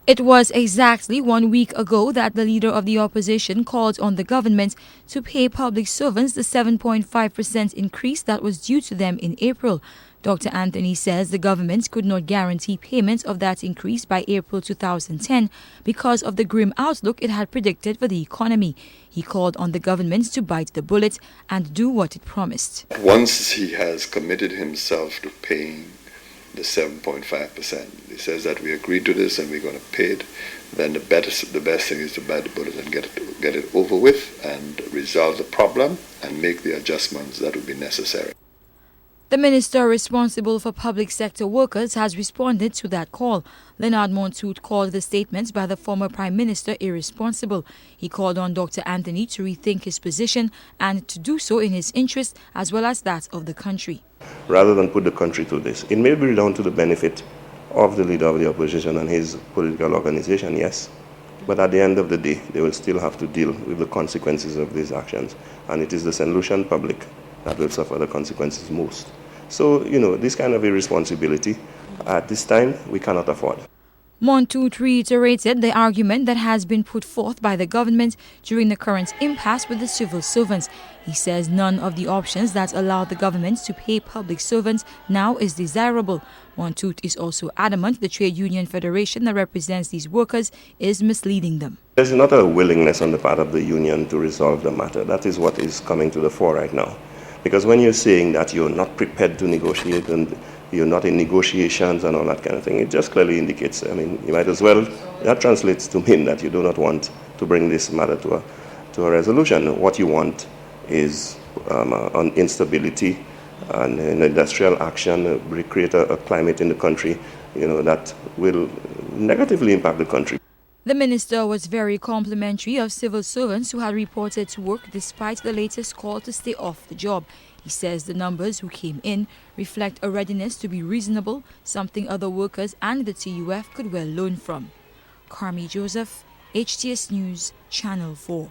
It was exactly 1 week ago that the leader of the opposition called on the government to pay public servants the 7.5% increase that was due to them in April. Dr. Anthony says the government could not guarantee payment of that increase by April 2010 because of the grim outlook it had predicted for the economy. He called on the government to bite the bullet and do what it promised. Once he has committed himself to paying the 7.5%. He says that we agreed to this and we're going to pay it. Then the best thing is to bite the bullet and get it over with and resolve the problem and make the adjustments that would be necessary. The minister responsible for public sector workers has responded to that call. Lenard Montoute called the statements by the former Prime Minister irresponsible. He called on Dr. Anthony to rethink his position and to do so in his interest as well as that of the country. Rather than put the country through this, it may be down to the benefit of the leader of the opposition and his political organization, yes. But at the end of the day, they will still have to deal with the consequences of these actions. And it is the St. Lucian public that will suffer the consequences most. So, this kind of irresponsibility, at this time, we cannot afford. Montoute reiterated the argument that has been put forth by the government during the current impasse with the civil servants. He says none of the options that allow the government to pay public servants now is desirable. Montoute is also adamant the trade union federation that represents these workers is misleading them. There's not a willingness on the part of the union to resolve the matter. That is what is coming to the fore right now. Because when you're saying that you're not prepared to negotiate and you're not in negotiations and all that kind of thing, it just clearly indicates, you might as well, that translates to mean that you do not want to bring this matter to a resolution. What you want is on instability and industrial action, create a climate in the country, that will negatively impact the country. The minister was very complimentary of civil servants who had reported to work despite the latest call to stay off the job. He says the numbers who came in reflect a readiness to be reasonable, something other workers and the TUF could well learn from. Carmi Joseph, HTS News, Channel 4.